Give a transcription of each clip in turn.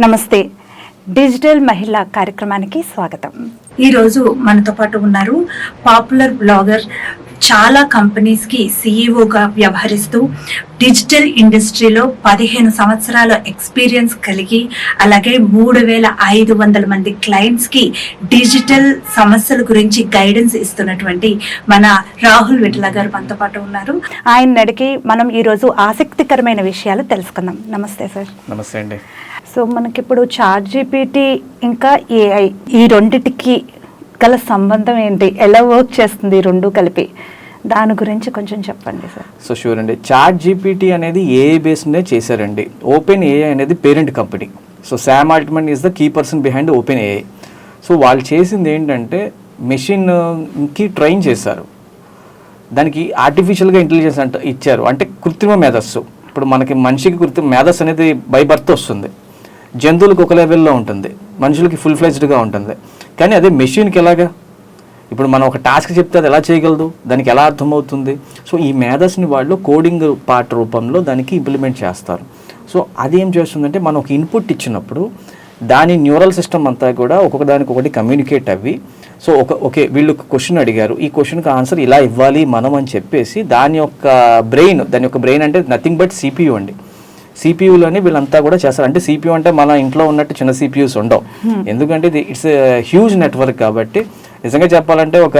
నమస్తే. డిజిటల్ మహిళా కార్యక్రమానికి స్వాగతం. ఈరోజు మనతో పాటు ఉన్నారు పాపులర్ బ్లాగర్, చాలా కంపెనీస్కి సీఈఓగా వ్యవహరిస్తూ డిజిటల్ ఇండస్ట్రీలో 15 సంవత్సరాల ఎక్స్పీరియన్స్ కలిగి, అలాగే 3500 మంది క్లయింట్స్కి డిజిటల్ సమస్యల గురించి గైడెన్స్ ఇస్తున్నటువంటి మన రాహుల్ విట్ల గారు మనతో పాటు ఉన్నారు. ఆయన అడిగి మనం ఈరోజు ఆసక్తికరమైన విషయాలు తెలుసుకుందాం. నమస్తే సార్. నమస్తే అండి. సో మనకిప్పుడు ChatGPT ఇంకా AI ఈ రెండిటికి గల సంబంధం ఏంటి, ఎలా వర్క్ చేస్తుంది ఈ రెండు కలిపి, దాని గురించి కొంచెం చెప్పండి సార్. సో షూర్ అండి. ChatGPT అనేది ఏఐ బేస్డ్నే చేశారండి. ఓపెన్ ఏఐ అనేది parent company. So Sam Altman is the key person behind open AI. So వాళ్ళు చేసింది ఏంటంటే మెషిన్కి ట్రైన్ చేశారు, దానికి ఆర్టిఫిషియల్గా ఇంటెలిజెన్స్ ఇచ్చారు. అంటే కృత్రిమ మేధస్సు. ఇప్పుడు మనకి మనిషికి కృత్రిమ మేధస్సు అనేది బై బర్త్ వస్తుంది, జంతువులకు ఒక లెవెల్లో ఉంటుంది, మనుషులకి ఫుల్ ఫ్లెజ్డ్గా ఉంటుంది. కానీ అదే మెషిన్కి ఎలాగా? ఇప్పుడు మనం ఒక టాస్క్ చెప్తే అది ఎలా చేయగలదు, దానికి ఎలా అర్థమవుతుంది? సో ఈ మేధస్ని వాళ్ళు కోడింగ్ పార్ట్ రూపంలో దానికి ఇంప్లిమెంట్ చేస్తారు. సో అది ఏం చేస్తుందంటే మనం ఒక ఇన్పుట్ ఇచ్చినప్పుడు దాని న్యూరల్ సిస్టమ్ అంతా కూడా ఒక్కొక్క దానికి ఒకటి కమ్యూనికేట్ అవ్వి, సో ఓకే వీళ్ళు క్వశ్చన్ అడిగారు, ఈ క్వశ్చన్కి ఆన్సర్ ఇలా ఇవ్వాలి మనం అని చెప్పేసి దాని యొక్క బ్రెయిన్ అంటే నథింగ్ బట్ CPU అండి. CPUలని వీళ్ళంతా కూడా చేస్తారు. అంటే CPU అంటే మన ఇంట్లో ఉన్నట్టు చిన్న CPUs ఉండవు, ఎందుకంటే ఇట్స్ హ్యూజ్ నెట్వర్క్. కాబట్టి నిజంగా చెప్పాలంటే ఒక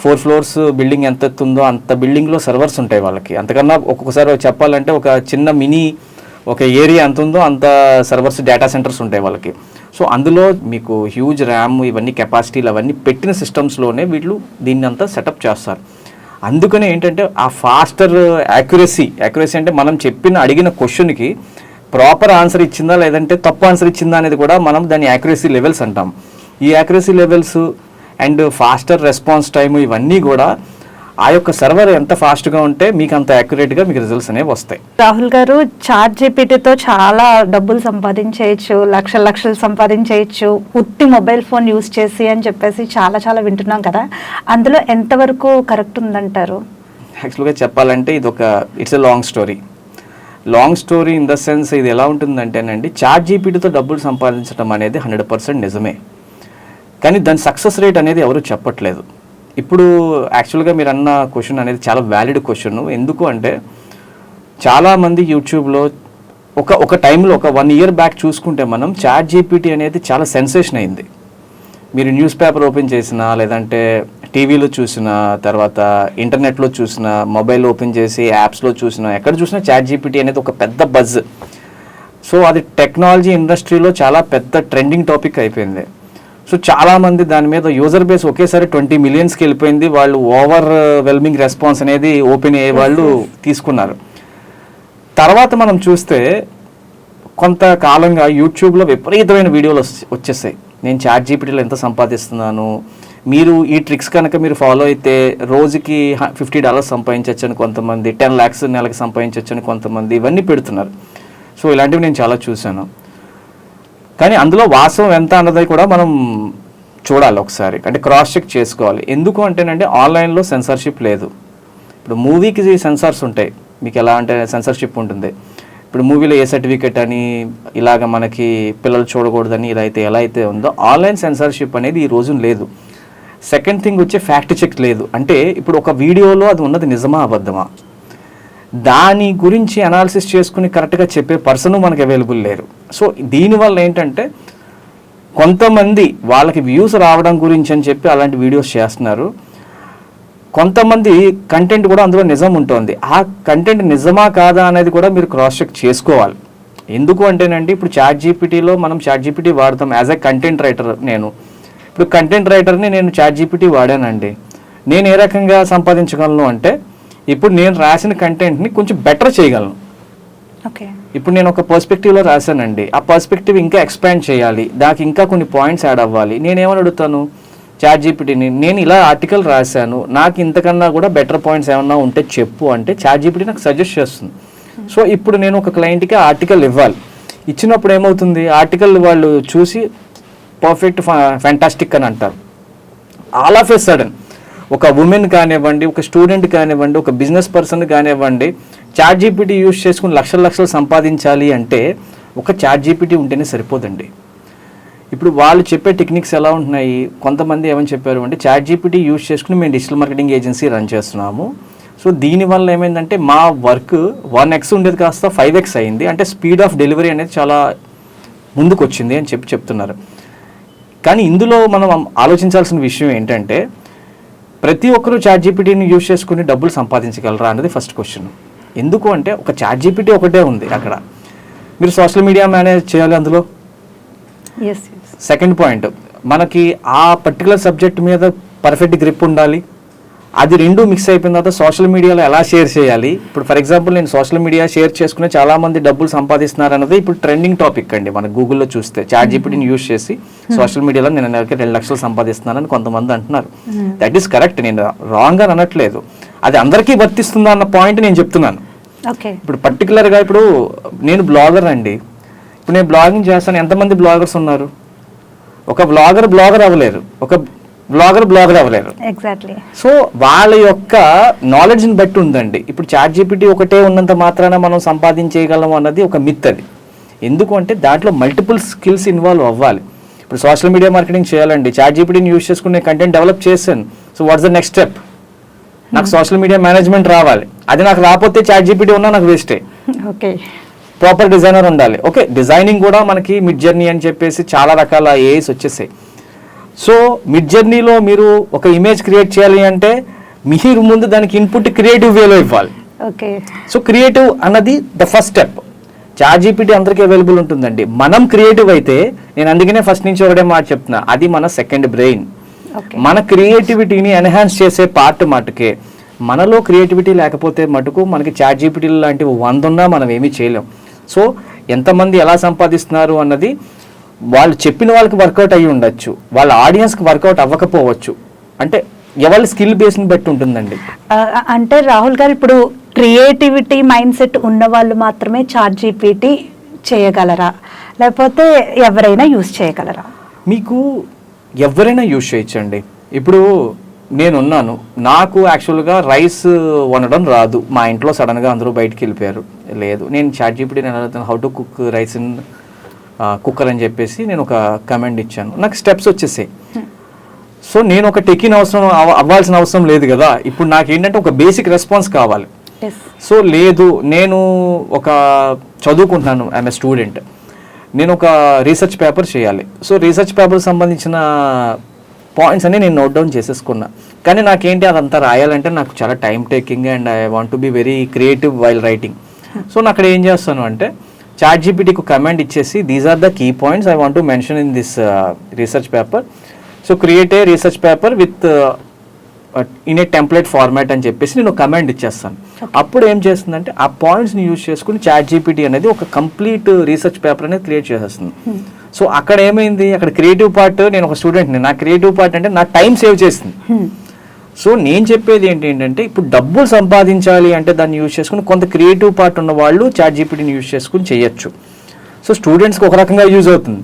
4 floors బిల్డింగ్ ఎంత ఎత్తుందో అంత బిల్డింగ్లో సర్వర్స్ ఉంటాయి వాళ్ళకి. అంతకన్నా ఒక్కొక్కసారి చెప్పాలంటే ఒక చిన్న మినీ ఒక ఏరియా ఎంత ఉందో అంత సర్వర్స్, డేటా సెంటర్స్ ఉంటాయి వాళ్ళకి. సో అందులో మీకు హ్యూజ్ ర్యామ్ ఇవన్నీ కెపాసిటీలు అవన్నీ పెట్టిన సిస్టమ్స్లోనే వీళ్ళు దీన్ని అంతా సెటప్ చేస్తారు. అందుకనే ఏంటంటే ఆ ఫాస్టర్ యాక్యురసీ అంటే మనం అడిగిన క్వశ్చన్కి ప్రాపర్ ఆన్సర్ ఇచ్చిందా లేదంటే తప్పు ఆన్సర్ ఇచ్చిందా అనేది కూడా మనం దాని యాక్యురసీ లెవెల్స్ అంటాం. ఈ accuracy levels and faster response time ఇవన్నీ కూడా ఆ యొక్క సర్వర్ ఎంత ఫాస్ట్గా ఉంటే మీకు అంత యాక్యురేట్గా మీకు రిజల్ట్స్ అనేవి వస్తాయి. రాహుల్ గారు, ChatGPTతో చాలా డబ్బులు సంపాదించేయచ్చు, లక్షలు సంపాదించేయచ్చు ఉత్తి మొబైల్ ఫోన్ యూజ్ చేసి అని చెప్పేసి చాలా వింటున్నాం కదా, అందులో ఎంతవరకు కరెక్ట్ ఉందంటారు? యాక్చువల్గా చెప్పాలంటే it's a long story in the sense. ఇది ఎలా ఉంటుందంటేనండి, ChatGPTతో డబ్బులు సంపాదించడం అనేది 100% నిజమే, కానీ దాని సక్సెస్ రేట్ అనేది ఎవరు చెప్పట్లేదు. ఇప్పుడు యాక్చువల్గా మీరు అన్న క్వశ్చన్ అనేది చాలా వ్యాలిడ్ క్వశ్చన్. ఎందుకు అంటే చాలామంది యూట్యూబ్లో ఒక టైంలో ఒక 1 year బ్యాక్ చూసుకుంటే మనం ChatGPT అనేది చాలా సెన్సేషన్ అయింది. మీరు న్యూస్ పేపర్ ఓపెన్ చేసినా, లేదంటే టీవీలో చూసినా, తర్వాత ఇంటర్నెట్లో చూసినా, మొబైల్ ఓపెన్ చేసి యాప్స్లో చూసినా, ఎక్కడ చూసినా ChatGPT అనేది ఒక పెద్ద బజ్. సో అది టెక్నాలజీ ఇండస్ట్రీలో చాలా పెద్ద ట్రెండింగ్ టాపిక్ అయిపోయింది. సో చాలామంది దాని మీద యూజర్ బేస్ ఒకేసారి 20 millionsకి వెళ్ళిపోయింది. వాళ్ళు ఓవర్ వెల్మింగ్ రెస్పాన్స్ అనేది ఓపెన్ అయ్యే వాళ్ళు తీసుకున్నారు. తర్వాత మనం చూస్తే కొంతకాలంగా యూట్యూబ్లో విపరీతమైన వీడియోలు వచ్చేసాయి. నేను ChatGPTలో ఎంత సంపాదిస్తున్నాను, మీరు ఈ ట్రిక్స్ కనుక మీరు ఫాలో అయితే రోజుకి $50 సంపాదించవచ్చు అని కొంతమంది, 10 lakhs నెలకి సంపాదించవచ్చు అని కొంతమంది, ఇవన్నీ పెడుతున్నారు. సో ఇలాంటివి నేను చాలా చూశాను. కానీ అందులో వాస్తవం ఎంత అన్నది కూడా మనం చూడాలి ఒకసారి, అంటే క్రాస్ చెక్ చేసుకోవాలి. ఎందుకు అంటేనంటే ఆన్లైన్లో సెన్సార్షిప్ లేదు. ఇప్పుడు మూవీకి సెన్సార్స్ ఉంటాయి, మీకు ఎలా అంటే సెన్సార్షిప్ ఉంటుంది. ఇప్పుడు మూవీలో ఏ సర్టిఫికెట్ అని ఇలాగ మనకి పిల్లలు చూడకూడదని ఇలా అయితే ఎలా అయితే ఉందో, ఆన్లైన్ సెన్సార్షిప్ అనేది ఈ రోజు లేదు. సెకండ్ థింగ్ వచ్చి ఫ్యాక్ట్ చెక్ లేదు. అంటే ఇప్పుడు ఒక వీడియోలో అది ఉన్నది నిజమా అబద్ధమా, దాని గురించి అనాలిసిస్ చేసుకుని కరెక్ట్గా చెప్పే పర్సన్ మనకు అవైలబుల్ లేరు. సో దీనివల్ల ఏంటంటే కొంతమంది వాళ్ళకి వ్యూస్ రావడం గురించి అని చెప్పి అలాంటి వీడియోస్ చేస్తున్నారు. కొంతమంది కంటెంట్ కూడా అందులో నిజం ఉంటుంది. ఆ కంటెంట్ నిజమా కాదా అనేది కూడా మీరు క్రాస్ చెక్ చేసుకోవాలి. ఎందుకు అంటేనండి, ఇప్పుడు ChatGPTలో మనం ChatGPT వాడతాం యాజ్ ఎ కంటెంట్ రైటర్. ఇప్పుడు కంటెంట్ రైటర్ని నేను ChatGPT వాడానండి, నేను ఏ రకంగా సంపాదించగలను అంటే, ఇప్పుడు నేను రాసిన కంటెంట్ని కొంచెం బెటర్ చేయగలను. ఇప్పుడు నేను ఒక పర్స్పెక్టివ్లో రాశానండి, ఆ పర్స్పెక్టివ్ ఇంకా ఎక్స్పాండ్ చేయాలి, దానికి ఇంకా కొన్ని పాయింట్స్ యాడ్ అవ్వాలి. నేనేమని అడుగుతాను ChatGPTని, నేను ఇలా ఆర్టికల్ రాశాను, నాకు ఇంతకన్నా కూడా బెటర్ పాయింట్స్ ఏమన్నా ఉంటే చెప్పు అంటే ChatGPT నాకు సజెస్ట్ చేస్తుంది. సో ఇప్పుడు నేను ఒక క్లయింట్కి ఆర్టికల్ ఇవ్వాలి, ఇచ్చినప్పుడు ఏమవుతుంది, ఆర్టికల్ వాళ్ళు చూసి పర్ఫెక్ట్ ఫ్యాంటాస్టిక్ అని అంటారు. ఆల్ ఆఫ్ ఎ సడన్ ఒక ఉమెన్ కానివ్వండి, ఒక స్టూడెంట్ కానివ్వండి, ఒక బిజినెస్ పర్సన్ కానివ్వండి, ChatGPT యూజ్ చేసుకుని లక్షలు సంపాదించాలి అంటే ఒక చాట్ జీపీటీ ఉంటేనే సరిపోదండి. ఇప్పుడు వాళ్ళు చెప్పే టెక్నిక్స్ ఎలా ఉంటున్నాయి, కొంతమంది ఏమని చెప్పారు అంటే చాట్ జీపీటీ యూజ్ చేసుకుని మేము డిజిటల్ మార్కెటింగ్ ఏజెన్సీ రన్ చేస్తున్నాము. సో దీనివల్ల ఏమైందంటే మా వర్క్ 1x ఉండేది కాస్త 5x అయింది, అంటే స్పీడ్ ఆఫ్ డెలివరీ అనేది చాలా ముందుకు వచ్చింది అని చెప్తున్నారు. కానీ ఇందులో మనం ఆలోచించాల్సిన విషయం ఏంటంటే ప్రతి ఒక్కరూ చాట్ జీపీటీని యూజ్ చేసుకుని డబ్బులు సంపాదించగలరా అనేది ఫస్ట్ క్వశ్చన్. ఎందుకు అంటే ఒక చాట్ జీపీటీ ఒకటే ఉంది అక్కడ, మీరు సోషల్ మీడియా మేనేజ్ చేయాలి అందులో. సెకండ్ పాయింట్, మనకి ఆ పర్టికులర్ సబ్జెక్ట్ మీద పర్ఫెక్ట్ గ్రిప్ ఉండాలి. అది రెండు మిక్స్ అయిపోయిన తర్వాత సోషల్ మీడియాలో ఎలా షేర్ చేయాలి. ఇప్పుడు ఫర్ ఎగ్జాంపుల్ నేను సోషల్ మీడియా షేర్ చేసుకునే చాలా మంది డబ్బులు సంపాదిస్తున్నారు అన్నది ఇప్పుడు ట్రెండింగ్ టాపిక్ అండి. మన గూగుల్లో చూస్తే చాట్ జీపీటీని యూజ్ చేసి సోషల్ మీడియాలో నేను 2 లక్షలు సంపాదిస్తున్నానని కొంతమంది అంటున్నారు. దట్ ఈస్ కరెక్ట్, నేను రాంగ్ అని అనట్లేదు. అది అందరికీ వర్తిస్తుందా అన్న పాయింట్ నేను చెప్తున్నాను. ఇప్పుడు పర్టికులర్గా ఇప్పుడు నేను బ్లాగర్ అండి, ఇప్పుడు నేను బ్లాగింగ్ చేస్తాను. ఎంతమంది బ్లాగర్స్ ఉన్నారు? ఒక బ్లాగర్ అవ్వలేరు, ఒక బ్లాగర్ అవ్వలేరు. ఎగ్జాక్ట్లీ. సో వాళ్ళ యొక్క నాలెడ్జ్ని బట్టి ఉందండి. ఇప్పుడు చాట్ జీపీటీ ఒకటే ఉన్నంత మాత్రాన మనం సంపాదించేయగలం అన్నది ఒక మిత్. అది ఎందుకు అంటే దాంట్లో మల్టిపుల్ స్కిల్స్ ఇన్వాల్వ్ అవ్వాలి. ఇప్పుడు సోషల్ మీడియా మార్కెటింగ్ చేయాలండి, చాట్ జీపీటీని యూజ్ చేసుకుని కంటెంట్ డెవలప్ చేశాను. So what's the next step? నాకు సోషల్ మీడియా మేనేజ్మెంట్ రావాలి. అది నాకు రాకపోతే చాట్ జీపీటీ ఉన్నా నాకు వేస్టే. ఓకే. ప్రాపర్ డిజైనర్ ఉండాలి. ఓకే, డిజైనింగ్ కూడా మనకి మిడ్ జర్నీ అని చెప్పేసి చాలా రకాల ఏఐస్ వచ్చేసాయి. సో మిడ్ జర్నీలో మీరు ఒక ఇమేజ్ క్రియేట్ చేయాలి అంటే మీరు ముందు దానికి ఇన్పుట్ క్రియేటివ్ వేలో ఇవ్వాలి. ఓకే. సో క్రియేటివ్ అన్నది the first step. Chat GPT అందరికీ అవైలబుల్ ఉంటుందండి. మనం క్రియేటివ్ అయితే, నేను అందుకనే ఫస్ట్ నుంచి ఒకటే మాట చెప్తున్నా, అది మన సెకండ్ బ్రెయిన్. మన క్రియేటివిటీని ఎన్హాన్స్ చేసే పార్ట్ మటుకే. మనలో క్రియేటివిటీ లేకపోతే మటుకు మనకి చాట్ జీపీటీ లాంటివి 100 ఉన్నా మనం ఏమీ చేయలేం. సో ఎంతమంది ఎలా సంపాదిస్తున్నారు అన్నది వాళ్ళు చెప్పిన వాళ్ళకి వర్కౌట్ అయ్యి ఉండొచ్చు, వాళ్ళ ఆడియన్స్కి వర్కౌట్ అవ్వకపోవచ్చు. అంటే ఎవరి స్కిల్ బేస్ని బట్టి ఉంటుందండి. అంటే రాహుల్ గారు, ఇప్పుడు క్రియేటివిటీ మైండ్ సెట్ ఉన్న వాళ్ళు మాత్రమే చాట్ జీపీటీ చేయగలరా, లేకపోతే ఎవరైనా యూజ్ చేయగలరా? మీకు ఎవరైనా యూజ్ చేయొచ్చండి. ఇప్పుడు నేనున్నాను, నాకు యాక్చువల్గా రైస్ వండడం రాదు. మా ఇంట్లో సడన్గా అందరూ బయటికి వెళ్ళిపోయారు. లేదు, నేను chat GPT how to cook rice in cooker అని చెప్పేసి నేను ఒక కమెంట్ ఇచ్చాను, నాకు స్టెప్స్ వచ్చేసాయి. సో నేను ఒక టెక్కిన అవ్వాల్సిన అవసరం లేదు కదా. ఇప్పుడు నాకు ఏంటంటే ఒక బేసిక్ రెస్పాన్స్ కావాలి. సో లేదు, నేను ఒక చదువుకుంటున్నాను, ఐఎమ్ ఏ స్టూడెంట్, నేను ఒక రీసెర్చ్ పేపర్ చేయాలి. సో రీసెర్చ్ పేపర్ సంబంధించిన పాయింట్స్ అన్ని నేను నోట్ డౌన్ చేసేసుకున్నా. కానీ నాకేంటి అదంతా రాయాలంటే నాకు చాలా time taking and I want to be very creative while writing. So నేను అక్కడ ఏం చేస్తాను అంటే చాట్ జీపీటీకి కమాండ్ ఇచ్చేసి these are the key points I want to mention in this research paper. So create a research paper with in a template format అని చెప్పేసి నేను కమాండ్ ఇచ్చేస్తాను. అప్పుడు ఏం చేస్తుందంటే ఆ పాయింట్స్ని యూజ్ చేసుకుని చాట్ జీపీటీ అనేది ఒక కంప్లీట్ రీసెర్చ్ పేపర్ అనేది క్రియేట్ చేసేస్తుంది. సో అక్కడ ఏమైంది, అక్కడ క్రియేటివ్ పార్ట్, నేను ఒక స్టూడెంట్ని, నా క్రియేటివ్ పార్ట్ అంటే నా టైం సేవ్ చేస్తుంది. సో నేను చెప్పేది ఏంటంటే ఇప్పుడు డబ్బులు సంపాదించాలి అంటే దాన్ని యూజ్ చేసుకుని కొంత క్రియేటివ్ పార్ట్ ఉన్న వాళ్ళు చాట్ జీపీటీని యూజ్ చేసుకుని చేయొచ్చు. సో స్టూడెంట్స్కి ఒక రకంగా యూజ్ అవుతుంది,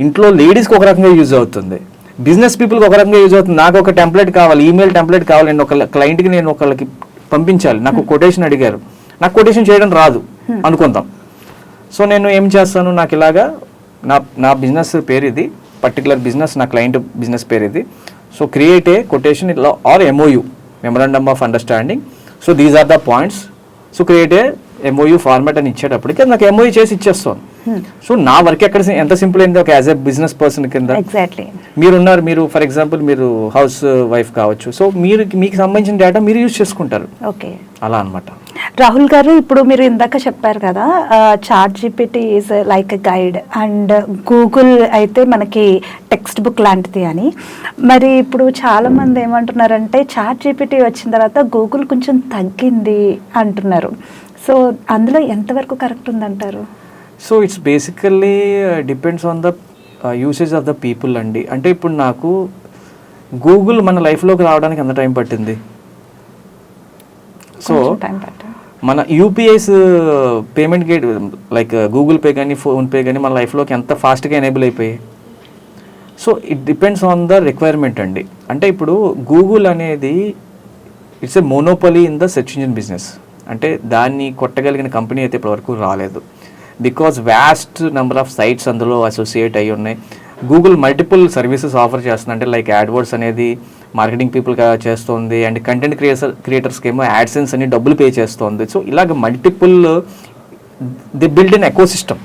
ఇంట్లో లేడీస్కి ఒక రకంగా యూజ్ అవుతుంది, బిజినెస్ పీపుల్కి ఒక రకంగా యూజ్ అవుతుంది. నాకు ఒక టెంప్లెట్ కావాలి, ఈమెయిల్ టెంప్లెట్ కావాలి, నేను ఒక క్లయింట్కి నేను ఒకళ్ళకి పంపించాలి, నాకు కొటేషన్ అడిగారు, నాకు కొటేషన్ చేయడం రాదు అనుకుందాం. సో నేను ఏం చేస్తాను, నాకు ఇలాగా నా బిజినెస్ పేరు ఇది, పర్టికులర్ బిజినెస్, నా క్లయింట్ బిజినెస్ పేరు ఇది. So create a quotation or MOU, memorandum of understanding. So these are the points. So create a MOU format అని ఇచ్చేటప్పటికి నాకు MOU చేసి ఇచ్చేస్తాను. సో నా వర్క్ ఎక్కడ ఎంత సింపుల్ అయింది, ఒక యాజ్ ఎ బిజినెస్ పర్సన్ కింద. ఎగ్జాక్ట్లీ. మీరు ఫర్ ఎగ్జాంపుల్ మీరు హౌస్ వైఫ్ కావచ్చు, సో మీకు సంబంధించిన డేటా మీరు యూజ్ చేసుకుంటారు. ఓకే, అలా అనమాట. రాహుల్ గారు, ఇప్పుడు మీరు ఇందాక చెప్పారు కదా chat GPT is like a guide and Google అయితే మనకి టెక్స్ట్ బుక్ లాంటిది అని. మరి ఇప్పుడు చాలా మంది ఏమంటున్నారంటే చాట్ జీపీటీ వచ్చిన తర్వాత గూగుల్ కొంచెం తగ్గింది అంటున్నారు. సో అందులో ఎంతవరకు కరెక్ట్ ఉందంటారు? So it's basically depends on the usage of the people అండి. అంటే ఇప్పుడు నాకు గూగుల్ మన లైఫ్లోకి రావడానికి ఎంత టైం పట్టింది? సో మన UPIs payment gate like Google pay కానీ ఫోన్పే కానీ మన లైఫ్లోకి ఎంత ఫాస్ట్గా ఎనేబుల్ అయిపోయాయి. So it depends on the requirement అండి. అంటే ఇప్పుడు గూగుల్ అనేది it's a monopoly in the search engine business. అంటే దాన్ని కొట్టగలిగిన కంపెనీ అయితే ఇప్పటివరకు రాలేదు. Because vast number of sites అందులో అసోసియేట్ అయ్యి ఉన్నాయి. గూగుల్ మల్టిపుల్ సర్వీసెస్ ఆఫర్ చేస్తుంది, అంటే లైక్ యాడ్వర్డ్స్ అనేది మార్కెటింగ్ పీపుల్గా చేస్తుంది, అండ్ కంటెంట్ క్రియేటర్స్కి ఏమో యాడ్సెన్స్ అని డబ్బులు పే చేస్తుంది. సో ఇలాగ multiple the build in ecosystem.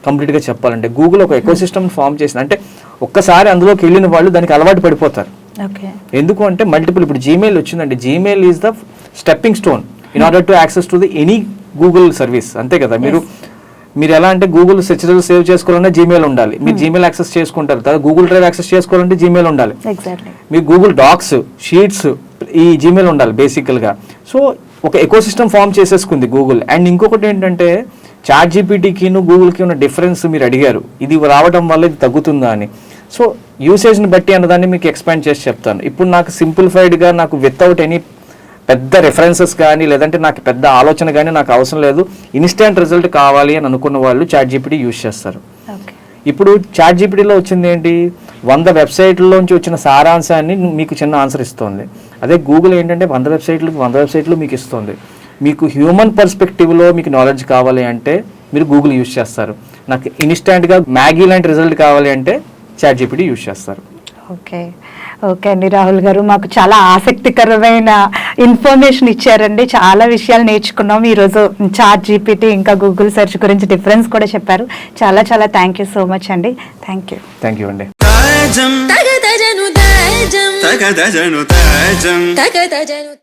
కంప్లీట్గా చెప్పాలంటే గూగుల్ ఒక ఎకోసిస్టమ్ ఫామ్ చేసింది, అంటే ఒక్కసారి అందులోకి వెళ్ళిన వాళ్ళు దానికి అలవాటు పడిపోతారు. ఎందుకు అంటే మల్టిపుల్, ఇప్పుడు జీమెయిల్ వచ్చిందండి, Gmail is the stepping stone in order to access to the any Google service. అంతే కదా, మీరు ఎలా అంటే గూగుల్ సెర్చ్ సేవ్ చేసుకోవాలంటే జీమెయిల్ ఉండాలి, మీరు జీమెయిల్ యాక్సెస్ చేసుకుంటారు. తర్వాత గూగుల్ డ్రైవ్ యాక్సెస్ చేసుకోవాలంటే జీమెయిల్ ఉండాలి, మీకు గూగుల్ డాక్స్, షీట్స్, ఈ జీమెయిల్ ఉండాలి బేసికల్గా. సో ఒక ఎకోసిస్టమ్ ఫామ్ చేసేసుకుంది గూగుల్. అండ్ ఇంకొకటి ఏంటంటే చాట్ జీపీటీకి గూగుల్కి ఉన్న డిఫరెన్స్ మీరు అడిగారు, ఇది రావడం వల్ల ఇది తగ్గుతుందా అని. సో యూసేజ్ని బట్టి అన్నదాన్ని మీకు ఎక్స్పాండ్ చేసి చెప్తాను. ఇప్పుడు నాకు సింప్లిఫైడ్గా నాకు వితౌట్ ఎనీ పెద్ద రెఫరెన్సెస్ కానీ లేదంటే నాకు పెద్ద ఆలోచన కానీ నాకు అవసరం లేదు, ఇన్స్టెంట్ రిజల్ట్ కావాలి అని అనుకున్న వాళ్ళు చాట్ జీపీటీ యూజ్ చేస్తారు. ఇప్పుడు చాట్ జీపీటీలో వచ్చింది ఏంటి, 100 వెబ్సైట్లలోంచి వచ్చిన సారాంశాన్ని మీకు చిన్న ఆన్సర్ ఇస్తుంది. అదే గూగుల్ ఏంటంటే 100 వెబ్సైట్లు మీకు ఇస్తుంది. మీకు హ్యూమన్ పర్స్పెక్టివ్లో మీకు నాలెడ్జ్ కావాలి అంటే మీరు గూగుల్ యూజ్ చేస్తారు. నాకు ఇన్స్టెంట్గా మ్యాగీ లాంటి రిజల్ట్ కావాలి అంటే చాట్ జీపీటీ యూజ్ చేస్తారు. ఓకే అండి రాహుల్ గారు, మాకు చాలా ఆసక్తికరమైన ఇన్ఫర్మేషన్ ఇచ్చారండి. చాలా విషయాలు నేర్చుకున్నాం ఈరోజు. చాట్ జీపీటీ ఇంకా గూగుల్ సెర్చ్ గురించి డిఫరెన్స్ కూడా చెప్పారు. చాలా చాలా థ్యాంక్ యూ సో మచ్ అండి. థ్యాంక్ యూ అండి.